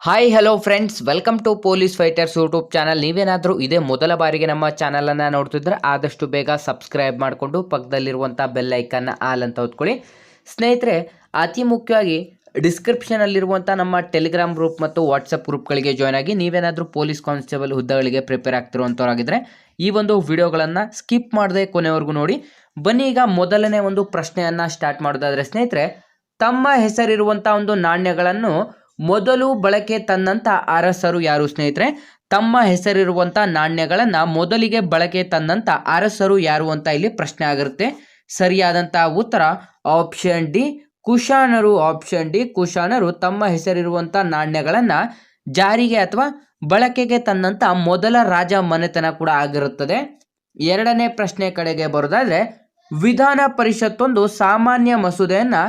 Hi hello friends, welcome to police fighters YouTube channel. ನೀವೇನಾದರೂ ಇದೇ ಮೊದಲ ಬಾರಿಗೆ ನಮ್ಮ ಚಾನಲನ್ನು ನೋಡ್ತಿದ್ರೆ ಆದಷ್ಟು ಬೇಗ ಸಬ್ಸ್ಕ್ರೈಬ್ ಮಾಡಿಕೊಂಡು ಪಕ್ಕದಲ್ಲಿರುವಂಥ ಬೆಲ್ ಐಕನ್ನ ಆಲ್ ಅಂತ ಹೊತ್ಕೊಳ್ಳಿ. ಸ್ನೇಹಿತರೆ, ಅತಿ ಮುಖ್ಯವಾಗಿ ಡಿಸ್ಕ್ರಿಪ್ಷನಲ್ಲಿರುವಂಥ ನಮ್ಮ ಟೆಲಿಗ್ರಾಮ್ ಗ್ರೂಪ್ ಮತ್ತು ವಾಟ್ಸಪ್ ಗ್ರೂಪ್ಗಳಿಗೆ ಜಾಯ್ನ್ ಆಗಿ ನೀವೇನಾದರೂ ಪೊಲೀಸ್ ಕಾನ್ಸ್ಟೇಬಲ್ ಹುದ್ದೆಗಳಿಗೆ ಪ್ರಿಪೇರ್ ಆಗ್ತಿರುವಂಥವ್ರಾಗಿದ್ದರೆ ಈ ಒಂದು ವಿಡಿಯೋಗಳನ್ನು ಸ್ಕಿಪ್ ಮಾಡದೆ ಕೊನೆವರೆಗೂ ನೋಡಿ. ಬನ್ನಿ, ಈಗ ಮೊದಲನೇ ಒಂದು ಪ್ರಶ್ನೆಯನ್ನು ಸ್ಟಾರ್ಟ್ ಮಾಡೋದಾದರೆ ಸ್ನೇಹಿತರೆ, ತಮ್ಮ ಹೆಸರಿರುವಂಥ ಒಂದು ನಾಣ್ಯಗಳನ್ನು ಮೊದಲು ಬಳಕೆ ತಂದಂಥ ಅರಸರು ಯಾರು? ಸ್ನೇಹಿತರೆ, ತಮ್ಮ ಹೆಸರಿರುವಂಥ ನಾಣ್ಯಗಳನ್ನು ಮೊದಲಿಗೆ ಬಳಕೆ ತಂದಂಥ ಅರಸರು ಯಾರು ಅಂತ ಇಲ್ಲಿ ಪ್ರಶ್ನೆ ಆಗಿರುತ್ತೆ. ಸರಿಯಾದಂಥ ಉತ್ತರ ಆಪ್ಷನ್ ಡಿ, ಕುಶಾನರು. ಆಪ್ಷನ್ ಡಿ, ಕುಶಾನರು ತಮ್ಮ ಹೆಸರಿರುವಂಥ ನಾಣ್ಯಗಳನ್ನು ಜಾರಿಗೆ ಅಥವಾ ಬಳಕೆಗೆ ತಂದಂಥ ಮೊದಲ ರಾಜ ಮನೆತನ ಕೂಡ ಆಗಿರುತ್ತದೆ. ಎರಡನೇ ಪ್ರಶ್ನೆ ಕಡೆಗೆ ಬರೋದಾದ್ರೆ, ವಿಧಾನ ಪರಿಷತ್ತೊಂದು ಸಾಮಾನ್ಯ ಮಸೂದೆಯನ್ನು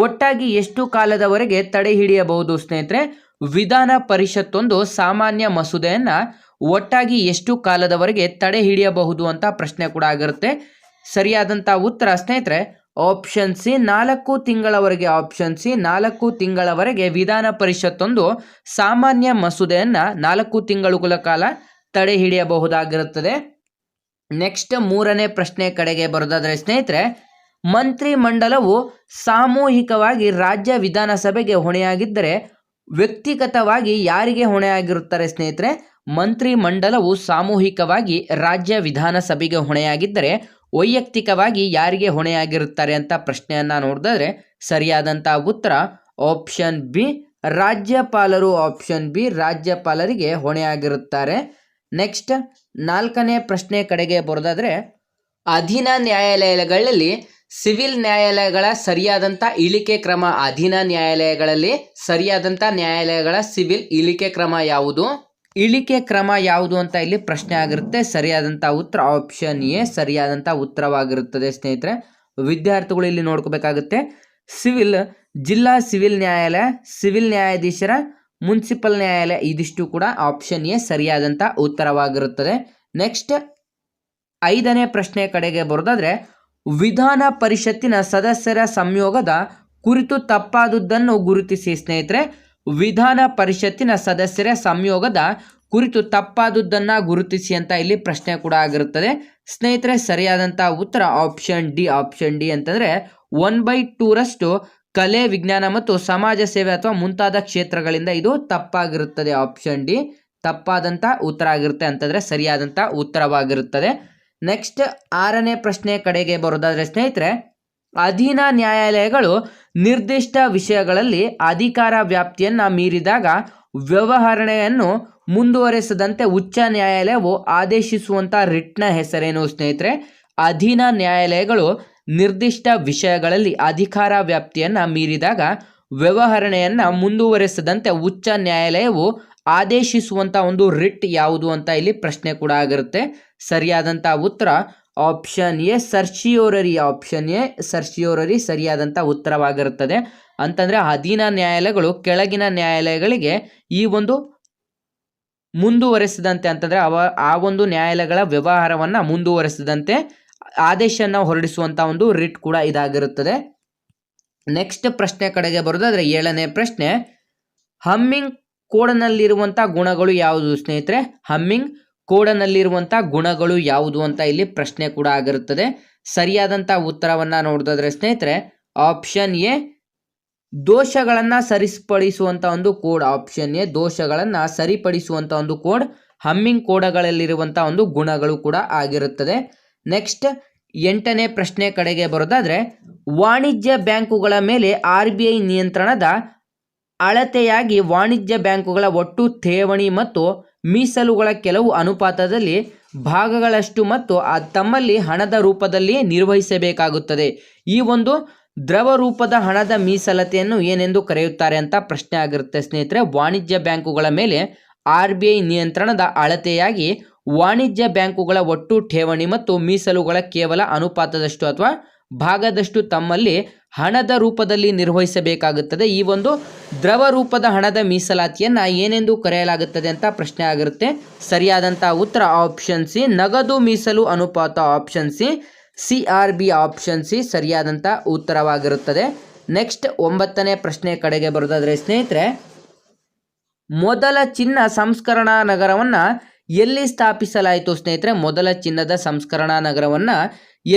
ಒಟ್ಟಾಗಿ ಎಷ್ಟು ಕಾಲದವರೆಗೆ ತಡೆ ಹಿಡಿಯಬಹುದು? ಸ್ನೇಹಿತರೆ, ವಿಧಾನ ಪರಿಷತ್ತೊಂದು ಸಾಮಾನ್ಯ ಮಸೂದೆಯನ್ನು ಒಟ್ಟಾಗಿ ಎಷ್ಟು ಕಾಲದವರೆಗೆ ತಡೆ ಹಿಡಿಯಬಹುದು ಅಂತ ಪ್ರಶ್ನೆ ಕೂಡ ಆಗಿರುತ್ತೆ. ಸರಿಯಾದಂಥ ಉತ್ತರ ಸ್ನೇಹಿತರೆ ಆಪ್ಷನ್ ಸಿ, 4 ತಿಂಗಳವರೆಗೆ. ಆಪ್ಷನ್ ಸಿ, 4 ತಿಂಗಳವರೆಗೆ ವಿಧಾನ ಪರಿಷತ್ತೊಂದು ಸಾಮಾನ್ಯ ಮಸೂದೆಯನ್ನು 4 ತಿಂಗಳುಗಳ ಕಾಲ ತಡೆ ಹಿಡಿಯಬಹುದಾಗಿರುತ್ತದೆ. ನೆಕ್ಸ್ಟ್ ಮೂರನೇ ಪ್ರಶ್ನೆ ಕಡೆಗೆ ಬರೋದಾದರೆ ಸ್ನೇಹಿತರೆ, ಮಂತ್ರಿ ಮಂಡಲವು ಸಾಮೂಹಿಕವಾಗಿ ರಾಜ್ಯ ವಿಧಾನಸಭೆಗೆ ಹೊಣೆಯಾಗಿದ್ದರೆ ವ್ಯಕ್ತಿಗತವಾಗಿ ಯಾರಿಗೆ ಹೊಣೆಯಾಗಿರುತ್ತಾರೆ? ಸ್ನೇಹಿತರೆ, ಮಂತ್ರಿ ಮಂಡಲವು ಸಾಮೂಹಿಕವಾಗಿ ರಾಜ್ಯ ವಿಧಾನಸಭೆಗೆ ಹೊಣೆಯಾಗಿದ್ದರೆ ವೈಯಕ್ತಿಕವಾಗಿ ಯಾರಿಗೆ ಹೊಣೆಯಾಗಿರುತ್ತಾರೆ ಅಂತ ಪ್ರಶ್ನೆಯನ್ನು ನೋಡಿದ್ರೆ ಸರಿಯಾದಂಥ ಉತ್ತರ ಆಪ್ಷನ್ ಬಿ, ರಾಜ್ಯಪಾಲರು. ಆಪ್ಷನ್ ಬಿ, ರಾಜ್ಯಪಾಲರಿಗೆ ಹೊಣೆಯಾಗಿರುತ್ತಾರೆ. ನೆಕ್ಸ್ಟ್ ನಾಲ್ಕನೇ ಪ್ರಶ್ನೆ ಕಡೆಗೆ ಬರೋದಾದರೆ, ಅಧೀನ ನ್ಯಾಯಾಲಯಗಳಲ್ಲಿ ಸಿವಿಲ್ ನ್ಯಾಯಾಲಯಗಳ ಸರಿಯಾದಂಥ ಇಳಿಕೆ ಕ್ರಮ. ಅಧೀನ ನ್ಯಾಯಾಲಯಗಳಲ್ಲಿ ಸರಿಯಾದಂಥ ನ್ಯಾಯಾಲಯಗಳ ಸಿವಿಲ್ ಇಳಿಕೆ ಕ್ರಮ ಯಾವುದು? ಇಳಿಕೆ ಕ್ರಮ ಯಾವುದು ಅಂತ ಇಲ್ಲಿ ಪ್ರಶ್ನೆ ಆಗಿರುತ್ತೆ. ಸರಿಯಾದಂಥ ಉತ್ತರ ಆಪ್ಷನ್ ಎ ಸರಿಯಾದಂಥ ಉತ್ತರವಾಗಿರುತ್ತದೆ. ಸ್ನೇಹಿತರೆ, ವಿದ್ಯಾರ್ಥಿಗಳು ಇಲ್ಲಿ ನೋಡ್ಕೋಬೇಕಾಗುತ್ತೆ. ಜಿಲ್ಲಾ ಸಿವಿಲ್ ನ್ಯಾಯಾಲಯ, ಸಿವಿಲ್ ನ್ಯಾಯಾಧೀಶರ, ಮುನ್ಸಿಪಲ್ ನ್ಯಾಯಾಲಯ, ಇದಿಷ್ಟು ಕೂಡ ಆಪ್ಷನ್ ಎ ಸರಿಯಾದಂಥ ಉತ್ತರವಾಗಿರುತ್ತದೆ. ನೆಕ್ಸ್ಟ್ ಐದನೇ ಪ್ರಶ್ನೆ ಕಡೆಗೆ ಬರೋದಾದ್ರೆ, ವಿಧಾನ ಪರಿಷತ್ತಿನ ಸದಸ್ಯರ ಸಂಯೋಗದ ಕುರಿತು ತಪ್ಪಾದುದನ್ನು ಗುರುತಿಸಿ. ಸ್ನೇಹಿತರೆ, ವಿಧಾನ ಪರಿಷತ್ತಿನ ಸದಸ್ಯರ ಸಂಯೋಗದ ಕುರಿತು ತಪ್ಪಾದುದನ್ನು ಗುರುತಿಸಿ ಅಂತ ಇಲ್ಲಿ ಪ್ರಶ್ನೆ ಕೂಡ ಆಗಿರುತ್ತದೆ. ಸ್ನೇಹಿತರೆ, ಸರಿಯಾದಂಥ ಉತ್ತರ ಆಪ್ಷನ್ ಡಿ. ಆಪ್ಷನ್ ಡಿ ಅಂತಂದರೆ 1/2 ಕಲೆ, ವಿಜ್ಞಾನ ಮತ್ತು ಸಮಾಜ ಸೇವೆ ಅಥವಾ ಮುಂತಾದ ಕ್ಷೇತ್ರಗಳಿಂದ ಇದು ತಪ್ಪಾಗಿರುತ್ತದೆ. ಆಪ್ಷನ್ ಡಿ ತಪ್ಪಾದಂಥ ಉತ್ತರ ಆಗಿರುತ್ತೆ ಅಂತಂದರೆ ಸರಿಯಾದಂಥ ಉತ್ತರವಾಗಿರುತ್ತದೆ. ನೆಕ್ಸ್ಟ್ ಆರನೇ ಪ್ರಶ್ನೆ ಕಡೆಗೆ ಬರೋದಾದರೆ ಸ್ನೇಹಿತರೆ, ಅಧೀನ ನ್ಯಾಯಾಲಯಗಳು ನಿರ್ದಿಷ್ಟ ವಿಷಯಗಳಲ್ಲಿ ಅಧಿಕಾರ ವ್ಯಾಪ್ತಿಯನ್ನು ಮೀರಿದಾಗ ವ್ಯವಹರಣೆಯನ್ನು ಮುಂದುವರೆಸದಂತೆ ಉಚ್ಚ ನ್ಯಾಯಾಲಯವು ಆದೇಶಿಸುವಂಥ ರಿಟ್ನ ಹೆಸರೇನು? ಸ್ನೇಹಿತರೆ, ಅಧೀನ ನ್ಯಾಯಾಲಯಗಳು ನಿರ್ದಿಷ್ಟ ವಿಷಯಗಳಲ್ಲಿ ಅಧಿಕಾರ ವ್ಯಾಪ್ತಿಯನ್ನು ಮೀರಿದಾಗ ವ್ಯವಹರಣೆಯನ್ನು ಮುಂದುವರೆಸದಂತೆ ಉಚ್ಚ ನ್ಯಾಯಾಲಯವು ಆದೇಶಿಸುವಂಥ ಒಂದು ರಿಟ್ ಯಾವುದು ಅಂತ ಇಲ್ಲಿ ಪ್ರಶ್ನೆ ಕೂಡ ಆಗಿರುತ್ತೆ. ಸರಿಯಾದಂಥ ಉತ್ತರ ಆಪ್ಷನ್ ಎ ಸರ್ಚಿಯೋರರಿ. ಆಪ್ಷನ್ ಎ ಸರ್ಚಿಯೋರರಿ ಸರಿಯಾದಂಥ ಉತ್ತರವಾಗಿರುತ್ತದೆ. ಅಂತಂದರೆ ಅಧೀನ ನ್ಯಾಯಾಲಯಗಳು ಕೆಳಗಿನ ನ್ಯಾಯಾಲಯಗಳಿಗೆ ಈ ಒಂದು ಮುಂದುವರೆಸದಂತೆ, ಅಂತಂದರೆ ಆ ಒಂದು ನ್ಯಾಯಾಲಯಗಳ ವ್ಯವಹಾರವನ್ನು ಮುಂದುವರೆಸದಂತೆ ಆದೇಶವನ್ನು ಹೊರಡಿಸುವಂಥ ಒಂದು ರಿಟ್ ಕೂಡ ಇದಾಗಿರುತ್ತದೆ. ನೆಕ್ಸ್ಟ್ ಪ್ರಶ್ನೆ ಕಡೆಗೆ ಬರೋದಾದರೆ ಏಳನೇ ಪ್ರಶ್ನೆ, ಹಮ್ಮಿಂಗ್ ಕೋಡ್ನಲ್ಲಿರುವಂಥ ಗುಣಗಳು ಯಾವುದು? ಸ್ನೇಹಿತರೆ, ಹಮ್ಮಿಂಗ್ ಕೋಡ್ನಲ್ಲಿರುವಂಥ ಗುಣಗಳು ಯಾವುದು ಅಂತ ಇಲ್ಲಿ ಪ್ರಶ್ನೆ ಕೂಡ ಆಗಿರುತ್ತದೆ. ಸರಿಯಾದಂಥ ಉತ್ತರವನ್ನು ನೋಡಿದ್ರೆ ಸ್ನೇಹಿತರೆ ಆಪ್ಷನ್ ಎ ದೋಷಗಳನ್ನು ಸರಿಪಡಿಸುವಂಥ ಒಂದು ಕೋಡ್. ಆಪ್ಷನ್ ಎ ದೋಷಗಳನ್ನು ಸರಿಪಡಿಸುವಂಥ ಒಂದು ಕೋಡ್ ಹಮ್ಮಿಂಗ್ ಕೋಡ್ಗಳಲ್ಲಿರುವಂಥ ಒಂದು ಗುಣಗಳು ಕೂಡ ಆಗಿರುತ್ತದೆ. ನೆಕ್ಸ್ಟ್ ಎಂಟನೇ ಪ್ರಶ್ನೆ ಕಡೆಗೆ ಬರೋದಾದರೆ, ವಾಣಿಜ್ಯ ಬ್ಯಾಂಕುಗಳ ಮೇಲೆ RBI ನಿಯಂತ್ರಣದ ಅಳತೆಯಾಗಿ ವಾಣಿಜ್ಯ ಬ್ಯಾಂಕುಗಳ ಒಟ್ಟು ಠೇವಣಿ ಮತ್ತು ಮೀಸಲುಗಳ ಕೆಲವು ಅನುಪಾತದಲ್ಲಿ ಭಾಗಗಳಷ್ಟು ಮತ್ತು ತಮ್ಮಲ್ಲಿ ಹಣದ ರೂಪದಲ್ಲಿ ನಿರ್ವಹಿಸಬೇಕಾಗುತ್ತದೆ. ಈ ಒಂದು ದ್ರವ ರೂಪದ ಹಣದ ಮೀಸಲತೆಯನ್ನು ಏನೆಂದು ಕರೆಯುತ್ತಾರೆ ಅಂತ ಪ್ರಶ್ನೆ ಆಗಿರುತ್ತೆ. ಸ್ನೇಹಿತರೆ, ವಾಣಿಜ್ಯ ಬ್ಯಾಂಕುಗಳ ಮೇಲೆ RBI ನಿಯಂತ್ರಣದ ಅಳತೆಯಾಗಿ ವಾಣಿಜ್ಯ ಬ್ಯಾಂಕುಗಳ ಒಟ್ಟು ಠೇವಣಿ ಮತ್ತು ಮೀಸಲುಗಳ ಕೇವಲ ಅನುಪಾತದಷ್ಟು ಅಥವಾ ಭಾಗದಷ್ಟು ತಮ್ಮಲ್ಲಿ ಹಣದ ರೂಪದಲ್ಲಿ ನಿರ್ವಹಿಸಬೇಕಾಗುತ್ತದೆ. ಈ ಒಂದು ದ್ರವ ರೂಪದ ಹಣದ ಮೀಸಲಾತಿಯನ್ನು ಏನೆಂದು ಕರೆಯಲಾಗುತ್ತದೆ ಅಂತ ಪ್ರಶ್ನೆ ಆಗಿರುತ್ತೆ. ಸರಿಯಾದಂಥ ಉತ್ತರ ಆಪ್ಷನ್ ಸಿ ನಗದು ಮೀಸಲು ಅನುಪಾತ. Option C CRB. Option C ಸರಿಯಾದಂಥ ಉತ್ತರವಾಗಿರುತ್ತದೆ. ನೆಕ್ಸ್ಟ್ 9ನೇ ಪ್ರಶ್ನೆ ಕಡೆಗೆ ಬರೋದಾದರೆ ಸ್ನೇಹಿತರೆ, ಮೊದಲ ಚಿನ್ನ ಸಂಸ್ಕರಣಾ ನಗರವನ್ನು ಎಲ್ಲಿ ಸ್ಥಾಪಿಸಲಾಯಿತು ಸ್ನೇಹಿತರೆ? ಮೊದಲ ಚಿನ್ನದ ಸಂಸ್ಕರಣಾ ನಗರವನ್ನು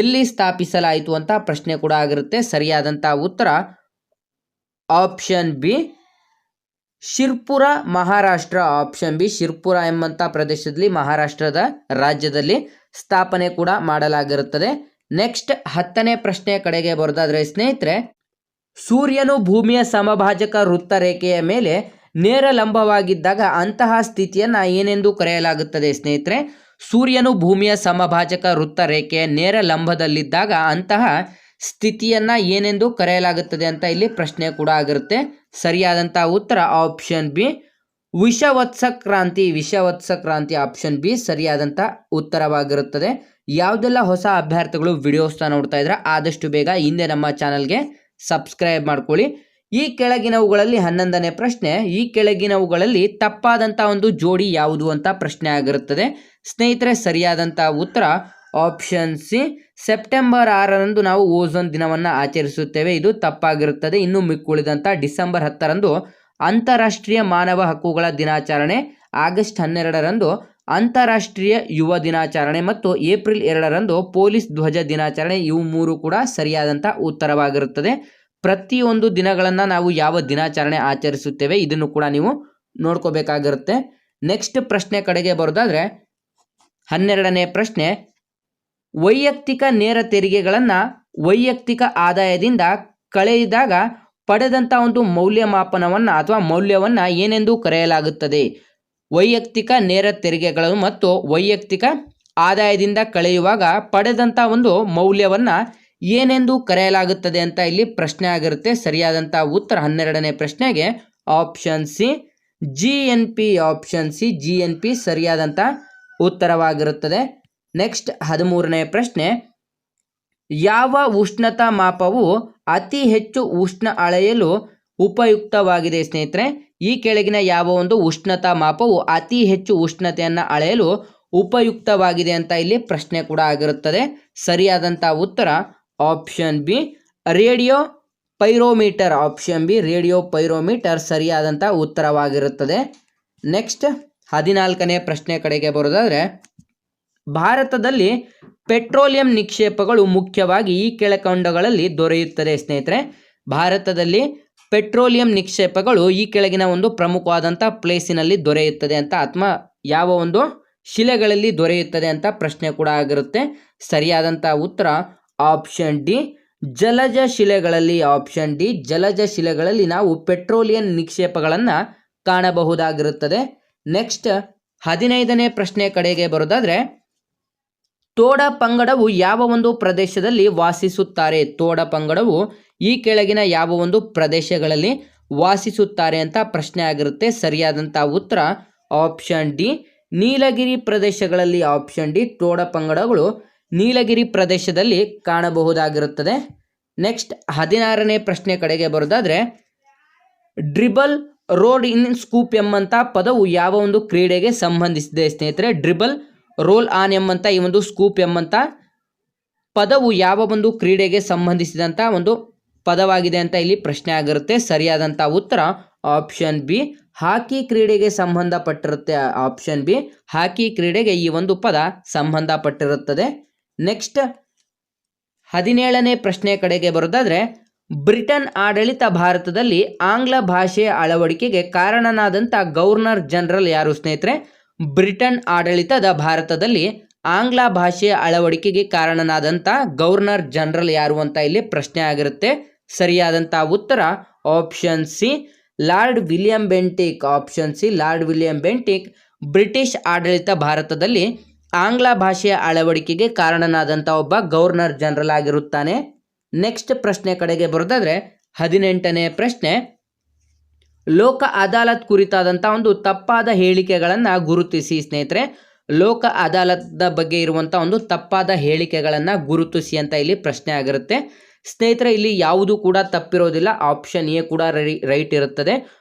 ಎಲ್ಲಿ ಸ್ಥಾಪಿಸಲಾಯಿತು ಅಂತ ಪ್ರಶ್ನೆ ಕೂಡ ಆಗಿರುತ್ತೆ. ಸರಿಯಾದಂಥ ಉತ್ತರ option B Shirpur, Maharashtra. Option B Shirpur ಎಂಬಂಥ ಪ್ರದೇಶದಲ್ಲಿ ಮಹಾರಾಷ್ಟ್ರದ ರಾಜ್ಯದಲ್ಲಿ ಸ್ಥಾಪನೆ ಕೂಡ ಮಾಡಲಾಗಿರುತ್ತದೆ. ನೆಕ್ಸ್ಟ್ 10ನೇ ಪ್ರಶ್ನೆ ಕಡೆಗೆ ಬರೋದಾದ್ರೆ ಸ್ನೇಹಿತರೆ, ಸೂರ್ಯನು ಭೂಮಿಯ ಸಮಭಾಜಕ ವೃತ್ತ ರೇಖೆಯ ಮೇಲೆ ನೇರ ಲಂಬವಾಗಿದ್ದಾಗ ಅಂತಹ ಸ್ಥಿತಿಯನ್ನು ಏನೆಂದು ಕರೆಯಲಾಗುತ್ತದೆ ಸ್ನೇಹಿತರೆ? ಸೂರ್ಯನು ಭೂಮಿಯ ಸಮಭಾಜಕ ವೃತ್ತ ರೇಖೆಯ ನೇರ ಲಂಬದಲ್ಲಿದ್ದಾಗ ಅಂತಹ ಸ್ಥಿತಿಯನ್ನು ಏನೆಂದು ಕರೆಯಲಾಗುತ್ತದೆ ಅಂತ ಇಲ್ಲಿ ಪ್ರಶ್ನೆ ಕೂಡ ಆಗಿರುತ್ತೆ. ಸರಿಯಾದಂಥ ಉತ್ತರ ಆಪ್ಷನ್ ಬಿ ವಿಷವತ್ಸ ಕ್ರಾಂತಿ. ವಿಷವತ್ಸ ಕ್ರಾಂತಿ ಆಪ್ಷನ್ ಬಿ ಸರಿಯಾದಂಥ ಉತ್ತರವಾಗಿರುತ್ತದೆ. ಯಾವುದೆಲ್ಲ ಹೊಸ ಅಭ್ಯರ್ಥಿಗಳು ವಿಡಿಯೋಸ್ನ ನೋಡ್ತಾ ಇದ್ರೆ ಆದಷ್ಟು ಬೇಗ ಹಿಂದೆ ನಮ್ಮ ಚಾನಲ್ಗೆ ಸಬ್ಸ್ಕ್ರೈಬ್ ಮಾಡ್ಕೊಳ್ಳಿ. ಈ ಕೆಳಗಿನವುಗಳಲ್ಲಿ 11ನೇ ಪ್ರಶ್ನೆ, ಈ ಕೆಳಗಿನವುಗಳಲ್ಲಿ ತಪ್ಪಾದಂಥ ಒಂದು ಜೋಡಿ ಯಾವುದು ಅಂತ ಪ್ರಶ್ನೆ ಆಗಿರುತ್ತದೆ ಸ್ನೇಹಿತರೆ. ಸರಿಯಾದಂಥ ಉತ್ತರ ಆಪ್ಷನ್ ಸಿ ಸೆಪ್ಟೆಂಬರ್ 6ರಂದು ನಾವು ಓಝೋನ್ ದಿನವನ್ನು ಆಚರಿಸುತ್ತೇವೆ. ಇದು ತಪ್ಪಾಗಿರುತ್ತದೆ. ಇನ್ನು ಮಿಕ್ಕುಳಿದಂಥ ಡಿಸೆಂಬರ್ 10ರಂದು ಅಂತಾರಾಷ್ಟ್ರೀಯ ಮಾನವ ಹಕ್ಕುಗಳ ದಿನಾಚರಣೆ, ಆಗಸ್ಟ್ 12ರಂದು ಅಂತಾರಾಷ್ಟ್ರೀಯ ಯುವ ದಿನಾಚರಣೆ ಮತ್ತು ಏಪ್ರಿಲ್ 2ರಂದು ಪೊಲೀಸ್ ಧ್ವಜ ದಿನಾಚರಣೆ. ಇವು 3 ಕೂಡ ಸರಿಯಾದಂಥ ಉತ್ತರವಾಗಿರುತ್ತದೆ. ಪ್ರತಿಯೊಂದು ದಿನಗಳನ್ನು ನಾವು ಯಾವ ದಿನಾಚರಣೆ ಆಚರಿಸುತ್ತೇವೆ ಇದನ್ನು ಕೂಡ ನೀವು ನೋಡ್ಕೋಬೇಕಾಗಿರುತ್ತೆ. ನೆಕ್ಸ್ಟ್ ಪ್ರಶ್ನೆ ಕಡೆಗೆ ಬರೋದಾದರೆ 12ನೇ ಪ್ರಶ್ನೆ, ವೈಯಕ್ತಿಕ ನೇರ ತೆರಿಗೆಗಳನ್ನು ವೈಯಕ್ತಿಕ ಆದಾಯದಿಂದ ಕಳೆದಾಗ ಪಡೆದಂಥ ಒಂದು ಮೌಲ್ಯಮಾಪನವನ್ನು ಅಥವಾ ಮೌಲ್ಯವನ್ನು ಏನೆಂದು ಕರೆಯಲಾಗುತ್ತದೆ? ವೈಯಕ್ತಿಕ ನೇರ ತೆರಿಗೆಗಳು ಮತ್ತು ವೈಯಕ್ತಿಕ ಆದಾಯದಿಂದ ಕಳೆಯುವಾಗ ಪಡೆದಂಥ ಒಂದು ಮೌಲ್ಯವನ್ನು ಏನೆಂದು ಕರೆಯಲಾಗುತ್ತದೆ ಅಂತ ಇಲ್ಲಿ ಪ್ರಶ್ನೆ ಆಗಿರುತ್ತೆ. ಸರಿಯಾದಂಥ ಉತ್ತರ 12ನೇ ಪ್ರಶ್ನೆಗೆ option C GNP. Option C GNP ಸರಿಯಾದಂಥ ಉತ್ತರವಾಗಿರುತ್ತದೆ. ನೆಕ್ಸ್ಟ್ 13ನೇ ಪ್ರಶ್ನೆ, ಯಾವ ಉಷ್ಣತಾ ಮಾಪವು ಅತಿ ಹೆಚ್ಚು ಉಷ್ಣ ಅಳೆಯಲು ಉಪಯುಕ್ತವಾಗಿದೆ ಸ್ನೇಹಿತರೆ? ಈ ಕೆಳಗಿನ ಯಾವ ಒಂದು ಉಷ್ಣತಾ ಮಾಪವು ಅತಿ ಹೆಚ್ಚು ಉಷ್ಣತೆಯನ್ನು ಅಳೆಯಲು ಉಪಯುಕ್ತವಾಗಿದೆ ಅಂತ ಇಲ್ಲಿ ಪ್ರಶ್ನೆ ಕೂಡ ಆಗಿರುತ್ತದೆ. ಸರಿಯಾದಂಥ ಉತ್ತರ option B radio pyrometer. Option B radio pyrometer ಸರಿಯಾದಂಥ ಉತ್ತರವಾಗಿರುತ್ತದೆ. ನೆಕ್ಸ್ಟ್ 14ನೇ ಪ್ರಶ್ನೆ ಕಡೆಗೆ ಬರೋದಾದರೆ, ಭಾರತದಲ್ಲಿ ಪೆಟ್ರೋಲಿಯಂ ನಿಕ್ಷೇಪಗಳು ಮುಖ್ಯವಾಗಿ ಈ ಕೆಳಕಂಡಗಳಲ್ಲಿ ದೊರೆಯುತ್ತದೆ ಸ್ನೇಹಿತರೆ. ಭಾರತದಲ್ಲಿ ಪೆಟ್ರೋಲಿಯಂ ನಿಕ್ಷೇಪಗಳು ಈ ಕೆಳಗಿನ ಒಂದು ಪ್ರಮುಖವಾದಂಥ ಪ್ಲೇಸಿನಲ್ಲಿ ದೊರೆಯುತ್ತದೆ ಅಂತ ಅಥವಾ ಯಾವ ಒಂದು ಶಿಲೆಗಳಲ್ಲಿ ದೊರೆಯುತ್ತದೆ ಅಂತ ಪ್ರಶ್ನೆ ಕೂಡ ಆಗಿರುತ್ತೆ. ಸರಿಯಾದಂಥ ಉತ್ತರ ಆಪ್ಷನ್ ಡಿ ಜಲಜ ಶಿಲೆಗಳಲ್ಲಿ. ಆಪ್ಷನ್ ಡಿ ಜಲಜ ಶಿಲೆಗಳಲ್ಲಿ ನಾವು ಪೆಟ್ರೋಲಿಯಂ ನಿಕ್ಷೇಪಗಳನ್ನು ಕಾಣಬಹುದಾಗಿರುತ್ತದೆ. ನೆಕ್ಸ್ಟ್ 15ನೇ ಪ್ರಶ್ನೆ ಕಡೆಗೆ ಬರೋದಾದರೆ, ತೋಡ ಪಂಗಡವು ಯಾವ ಒಂದು ಪ್ರದೇಶದಲ್ಲಿ ವಾಸಿಸುತ್ತಾರೆ? ತೋಡ ಪಂಗಡವು ಈ ಕೆಳಗಿನ ಯಾವ ಒಂದು ಪ್ರದೇಶಗಳಲ್ಲಿ ವಾಸಿಸುತ್ತಾರೆ ಅಂತ ಪ್ರಶ್ನೆ ಆಗಿರುತ್ತೆ. ಸರಿಯಾದಂಥ ಉತ್ತರ ಆಪ್ಷನ್ ಡಿ ನೀಲಗಿರಿ ಪ್ರದೇಶಗಳಲ್ಲಿ. ಆಪ್ಷನ್ ಡಿ ತೋಡ ಪಂಗಡಗಳು ನೀಲಗಿರಿ ಪ್ರದೇಶದಲ್ಲಿ ಕಾಣಬಹುದಾಗಿರುತ್ತದೆ. ನೆಕ್ಸ್ಟ್ 16ನೇ ಪ್ರಶ್ನೆ ಕಡೆಗೆ ಬರೋದಾದರೆ, ಡ್ರಿಬಲ್ ರೋಡ್ ಇನ್ ಸ್ಕೂಪ್ ಎಂಬಂಥ ಪದವು ಯಾವ ಒಂದು ಕ್ರೀಡೆಗೆ ಸಂಬಂಧಿಸಿದೆ ಸ್ನೇಹಿತರೆ? ಡ್ರಿಬಲ್ ರೋಲ್ ಆನ್ ಎಂಬಂಥ ಈ ಒಂದು ಸ್ಕೂಪ್ ಎಂಬಂಥ ಪದವು ಯಾವ ಒಂದು ಕ್ರೀಡೆಗೆ ಸಂಬಂಧಿಸಿದಂಥ ಒಂದು ಪದವಾಗಿದೆ ಅಂತ ಇಲ್ಲಿ ಪ್ರಶ್ನೆ ಆಗಿರುತ್ತೆ. ಸರಿಯಾದಂಥ ಉತ್ತರ ಆಪ್ಷನ್ ಬಿ ಹಾಕಿ ಕ್ರೀಡೆಗೆ ಸಂಬಂಧಪಟ್ಟಿರುತ್ತೆ. ಆಪ್ಷನ್ ಬಿ ಹಾಕಿ ಕ್ರೀಡೆಗೆ ಈ ಒಂದು ಪದ ಸಂಬಂಧಪಟ್ಟಿರುತ್ತದೆ. ನೆಕ್ಸ್ಟ್ 17ನೇ ಪ್ರಶ್ನೆ ಕಡೆಗೆ ಬರೋದಾದರೆ, ಬ್ರಿಟನ್ ಆಡಳಿತ ಭಾರತದಲ್ಲಿ ಆಂಗ್ಲ ಭಾಷೆಯ ಅಳವಡಿಕೆಗೆ ಕಾರಣನಾದಂಥ ಗವರ್ನರ್ ಜನರಲ್ ಯಾರು ಸ್ನೇಹಿತರೆ? ಬ್ರಿಟನ್ ಆಡಳಿತದ ಭಾರತದಲ್ಲಿ ಆಂಗ್ಲ ಭಾಷೆಯ ಅಳವಡಿಕೆಗೆ ಕಾರಣನಾದಂಥ ಗವರ್ನರ್ ಜನರಲ್ ಯಾರು ಅಂತ ಇಲ್ಲಿ ಪ್ರಶ್ನೆ ಆಗಿರುತ್ತೆ. ಸರಿಯಾದಂಥ ಉತ್ತರ option C lord William Bentinck. Option C lord William Bentinck British ಆಡಳಿತ ಭಾರತದಲ್ಲಿ ಆಂಗ್ಲ ಭಾಷೆಯ ಅಳವಡಿಕೆಗೆ ಕಾರಣನಾದಂಥ ಒಬ್ಬ ಗವರ್ನರ್ ಜನರಲ್ ಆಗಿರುತ್ತಾನೆ. ನೆಕ್ಸ್ಟ್ ಪ್ರಶ್ನೆ ಕಡೆಗೆ ಬರೋದಾದರೆ 18ನೇ ಪ್ರಶ್ನೆ, ಲೋಕ ಅದಾಲತ್ ಕುರಿತಾದಂಥ ಒಂದು ತಪ್ಪಾದ ಹೇಳಿಕೆಗಳನ್ನು ಗುರುತಿಸಿ ಸ್ನೇಹಿತರೆ. ಲೋಕ ಅದಾಲತ್ನ ಬಗ್ಗೆ ಇರುವಂಥ ಒಂದು ತಪ್ಪಾದ ಹೇಳಿಕೆಗಳನ್ನು ಗುರುತಿಸಿ ಅಂತ ಇಲ್ಲಿ ಪ್ರಶ್ನೆ ಆಗಿರುತ್ತೆ. ಸ್ನೇಹಿತರೆ ಇಲ್ಲಿ ಯಾವುದು ಕೂಡ ತಪ್ಪಿರೋದಿಲ್ಲ. ಆಪ್ಷನ್ ಎ ಕೂಡ ರೈಟ್ ಇರುತ್ತದೆ,